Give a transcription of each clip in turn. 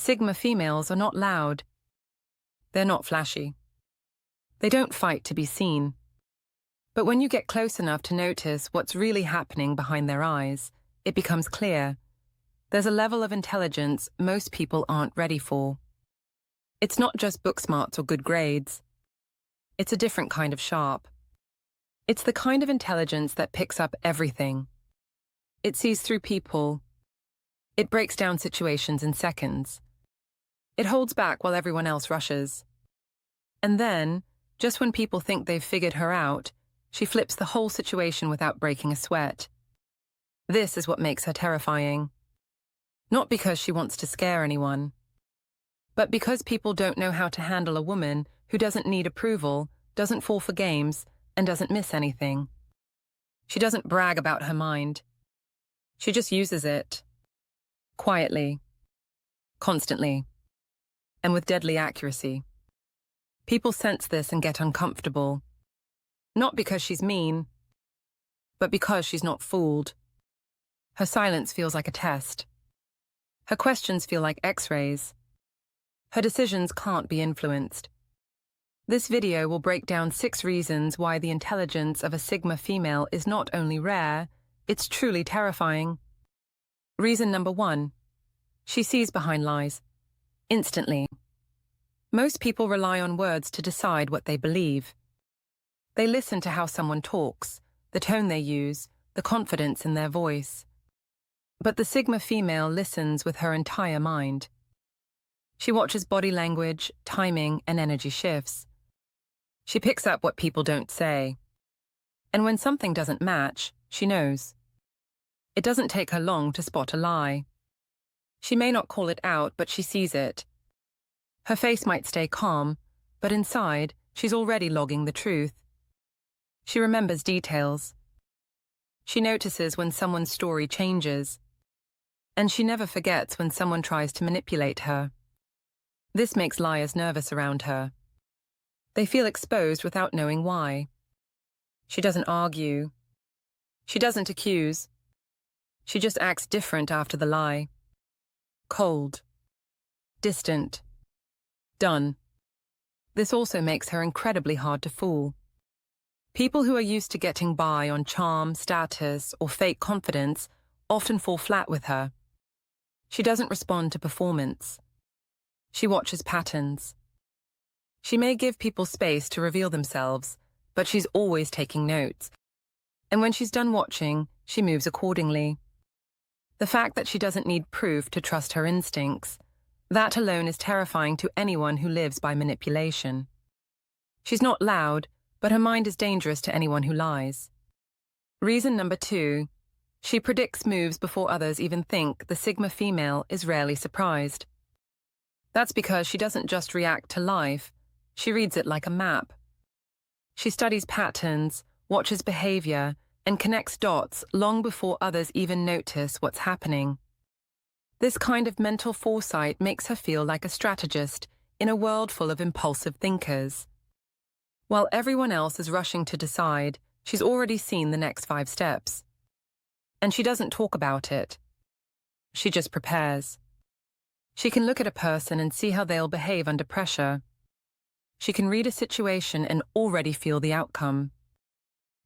Sigma females are not loud. They're not flashy. They don't fight to be seen. But when you get close enough to notice what's really happening behind their eyes, it becomes clear. There's a level of intelligence most people aren't ready for. It's not just book smarts or good grades. It's a different kind of sharp. It's the kind of intelligence that picks up everything. It sees through people. It breaks down situations in seconds. It holds back while everyone else rushes. And then, just when people think they've figured her out, she flips the whole situation without breaking a sweat. This is what makes her terrifying. Not because she wants to scare anyone, but because people don't know how to handle a woman who doesn't need approval, doesn't fall for games, and doesn't miss anything. She doesn't brag about her mind. She just uses it. Quietly. Constantly. And with deadly accuracy. People sense this and get uncomfortable. Not because she's mean, but because she's not fooled. Her silence feels like a test. Her questions feel like X-rays. Her decisions can't be influenced. This video will break down 6 reasons why the intelligence of a Sigma female is not only rare, it's truly terrifying. Reason number 1. She sees behind lies. Instantly. Most people rely on words to decide what they believe. They listen to how someone talks, the tone they use, the confidence in their voice. But the Sigma female listens with her entire mind. She watches body language, timing, and energy shifts. She picks up what people don't say. And when something doesn't match, she knows. It doesn't take her long to spot a lie. She may not call it out, but she sees it. Her face might stay calm, but inside, she's already logging the truth. She remembers details. She notices when someone's story changes. And she never forgets when someone tries to manipulate her. This makes liars nervous around her. They feel exposed without knowing why. She doesn't argue. She doesn't accuse. She just acts different after the lie. Cold. Distant. Done. This also makes her incredibly hard to fool. People who are used to getting by on charm, status, or fake confidence often fall flat with her. She doesn't respond to performance. She watches patterns. She may give people space to reveal themselves, but she's always taking notes. And when she's done watching, she moves accordingly. The fact that she doesn't need proof to trust her instincts, that alone is terrifying to anyone who lives by manipulation. She's not loud, but her mind is dangerous to anyone who lies. Reason number 2. She predicts moves before others even think. The Sigma female is rarely surprised. That's because she doesn't just react to life, she reads it like a map. She studies patterns, watches behavior, and connects dots long before others even notice what's happening. This kind of mental foresight makes her feel like a strategist in a world full of impulsive thinkers. While everyone else is rushing to decide, she's already seen the next 5 steps. And she doesn't talk about it. She just prepares. She can look at a person and see how they'll behave under pressure. She can read a situation and already feel the outcome.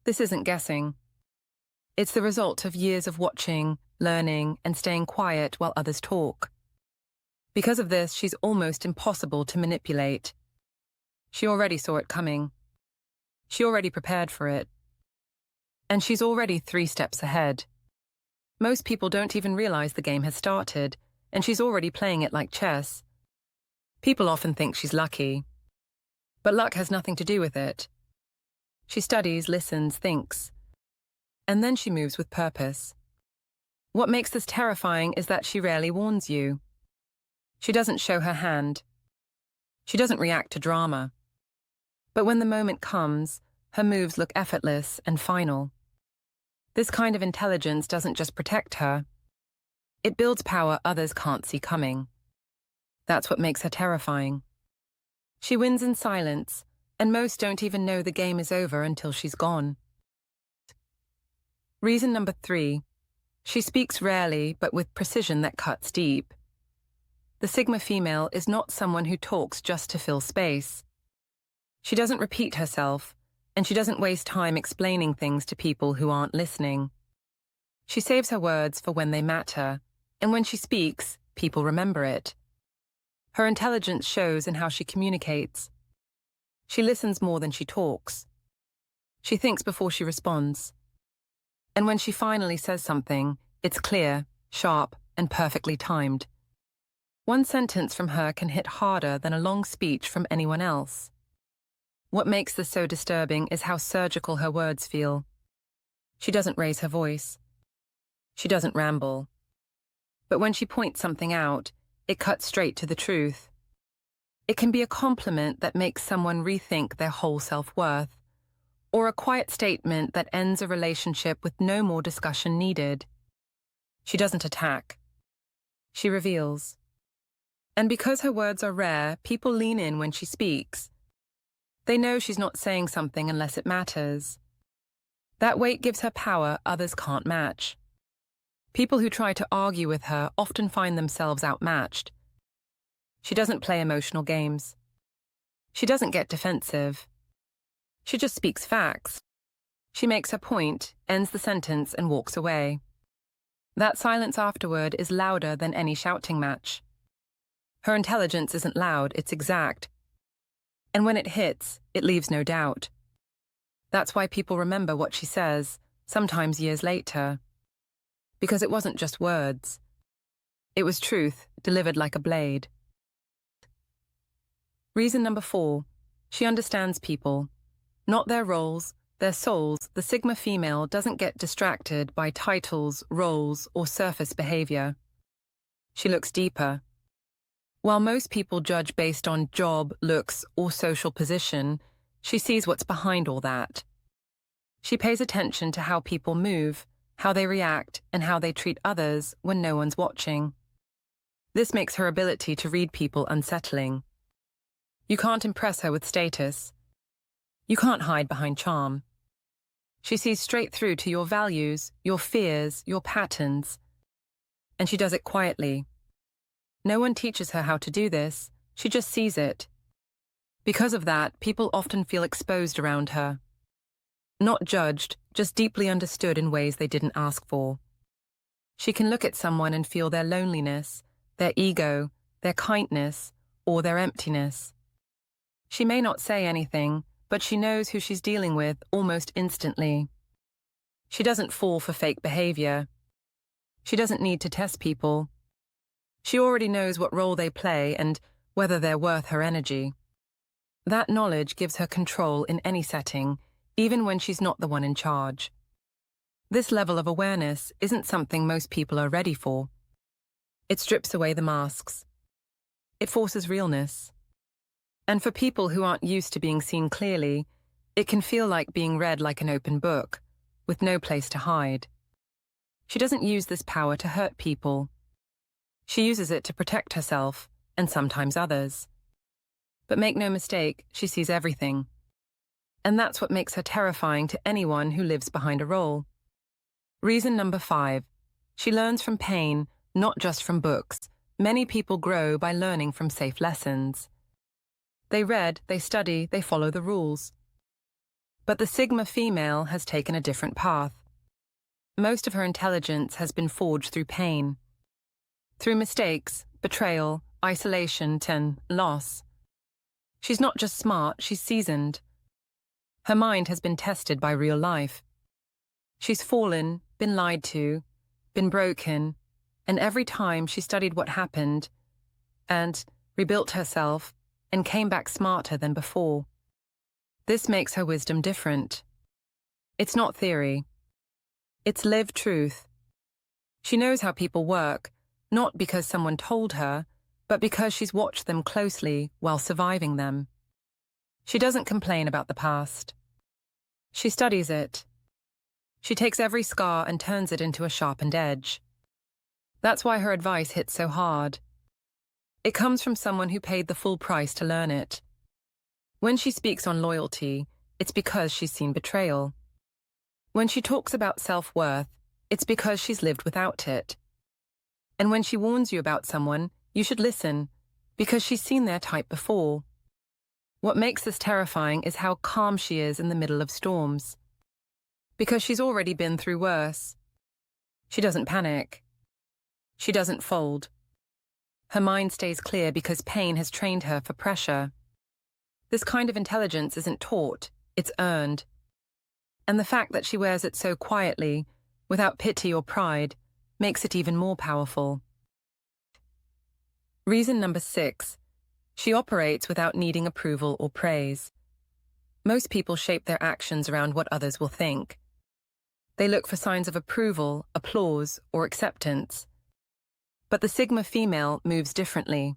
This isn't guessing. It's the result of years of watching, learning, and staying quiet while others talk. Because of this, she's almost impossible to manipulate. She already saw it coming. She already prepared for it. And she's already 3 steps ahead. Most people don't even realize the game has started, and she's already playing it like chess. People often think she's lucky. But luck has nothing to do with it. She studies, listens, thinks. And then she moves with purpose. What makes this terrifying is that she rarely warns you. She doesn't show her hand. She doesn't react to drama. But when the moment comes, her moves look effortless and final. This kind of intelligence doesn't just protect her. It builds power others can't see coming. That's what makes her terrifying. She wins in silence, and most don't even know the game is over until she's gone. Reason number 3. She speaks rarely, but with precision that cuts deep. the Sigma female is not someone who talks just to fill space. She doesn't repeat herself, and she doesn't waste time explaining things to people who aren't listening. She saves her words for when they matter, and when she speaks, people remember it. Her intelligence shows in how she communicates. She listens more than she talks. She thinks before she responds. And when she finally says something, it's clear, sharp, and perfectly timed. One sentence from her can hit harder than a long speech from anyone else. What makes this so disturbing is how surgical her words feel. She doesn't raise her voice. She doesn't ramble. But when she points something out, it cuts straight to the truth. It can be a compliment that makes someone rethink their whole self-worth, or a quiet statement that ends a relationship with no more discussion needed. She doesn't attack. She reveals. And because her words are rare, people lean in when she speaks. They know she's not saying something unless it matters. That weight gives her power others can't match. People who try to argue with her often find themselves outmatched. She doesn't play emotional games. She doesn't get defensive. She just speaks facts. She makes her point, ends the sentence, and walks away. That silence afterward is louder than any shouting match. Her intelligence isn't loud, it's exact. And when it hits, it leaves no doubt. That's why people remember what she says, sometimes years later. Because it wasn't just words. It was truth, delivered like a blade. Reason number 4, she understands people. Not their roles, their souls. The Sigma female doesn't get distracted by titles, roles, or surface behavior. She looks deeper. While most people judge based on job, looks, or social position, she sees what's behind all that. She pays attention to how people move, how they react, and how they treat others when no one's watching. This makes her ability to read people unsettling. You can't impress her with status. You can't hide behind charm. She sees straight through to your values, your fears, your patterns. And she does it quietly. No one teaches her how to do this, she just sees it. Because of that, people often feel exposed around her. Not judged, just deeply understood in ways they didn't ask for. She can look at someone and feel their loneliness, their ego, their kindness, or their emptiness. She may not say anything, but she knows who she's dealing with almost instantly. She doesn't fall for fake behavior. She doesn't need to test people. She already knows what role they play and whether they're worth her energy. That knowledge gives her control in any setting, even when she's not the one in charge. This level of awareness isn't something most people are ready for. It strips away the masks. It forces realness. And for people who aren't used to being seen clearly, it can feel like being read like an open book, with no place to hide. She doesn't use this power to hurt people. She uses it to protect herself, and sometimes others. But make no mistake, she sees everything. And that's what makes her terrifying to anyone who lives behind a role. Reason number 5. She learns from pain, not just from books. Many people grow by learning from safe lessons. They read, they study, they follow the rules. But the Sigma female has taken a different path. Most of her intelligence has been forged through pain. Through mistakes, betrayal, isolation, and loss. She's not just smart, she's seasoned. Her mind has been tested by real life. She's fallen, been lied to, been broken, and every time she studied what happened and rebuilt herself and came back smarter than before. This makes her wisdom different. It's not theory. It's lived truth. She knows how people work, not because someone told her, but because she's watched them closely while surviving them. She doesn't complain about the past. She studies it. She takes every scar and turns it into a sharpened edge. That's why her advice hits so hard. It comes from someone who paid the full price to learn it. When she speaks on loyalty, it's because she's seen betrayal. When she talks about self-worth, it's because she's lived without it. And when she warns you about someone, You should listen, because she's seen their type before. What makes this terrifying is how calm she is in the middle of storms. Because she's already been through worse. She doesn't panic. She doesn't fold. Her mind stays clear because pain has trained her for pressure. This kind of intelligence isn't taught, it's earned. And the fact that she wears it so quietly, without pity or pride, makes it even more powerful. Reason number 6. She operates without needing approval or praise. Most people shape their actions around what others will think. They look for signs of approval, applause, or acceptance. But the Sigma female moves differently.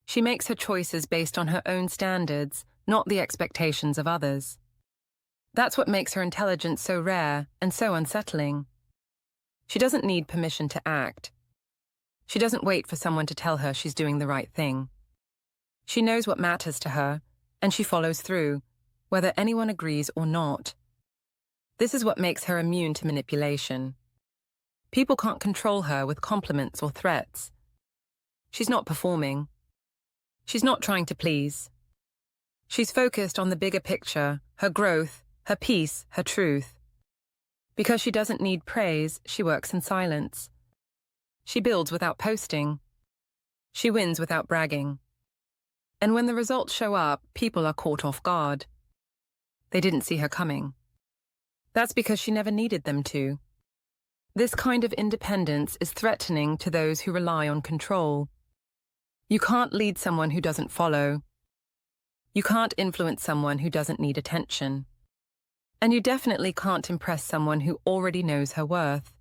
She makes her choices based on her own standards, not the expectations of others. That's what makes her intelligence so rare and so unsettling. She doesn't need permission to act. She doesn't wait for someone to tell her she's doing the right thing. She knows what matters to her, and she follows through, whether anyone agrees or not. This is what makes her immune to manipulation. People can't control her with compliments or threats. She's not performing. She's not trying to please. She's focused on the bigger picture, her growth, her peace, her truth. Because she doesn't need praise, she works in silence. She builds without posting. She wins without bragging. And when the results show up, people are caught off guard. They didn't see her coming. That's because she never needed them to. This kind of independence is threatening to those who rely on control. You can't lead someone who doesn't follow. You can't influence someone who doesn't need attention. And you definitely can't impress someone who already knows her worth.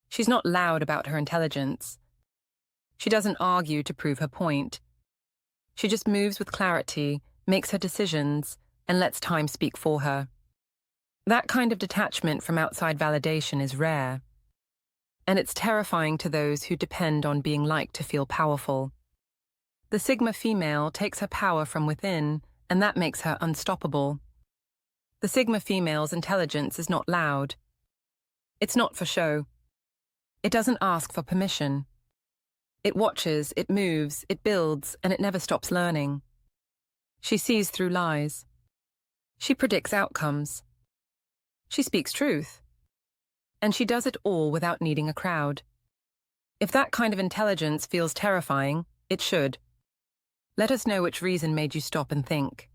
She's not loud about her intelligence. She doesn't argue to prove her point. She just moves with clarity, makes her decisions, and lets time speak for her. That kind of detachment from outside validation is rare. And it's terrifying to those who depend on being liked to feel powerful. The Sigma female takes her power from within, and that makes her unstoppable. The Sigma female's intelligence is not loud. It's not for show. It doesn't ask for permission. It watches, it moves, it builds, and it never stops learning. She sees through lies. She predicts outcomes. She speaks truth. And she does it all without needing a crowd. If that kind of intelligence feels terrifying, it should. Let us know which reason made you stop and think.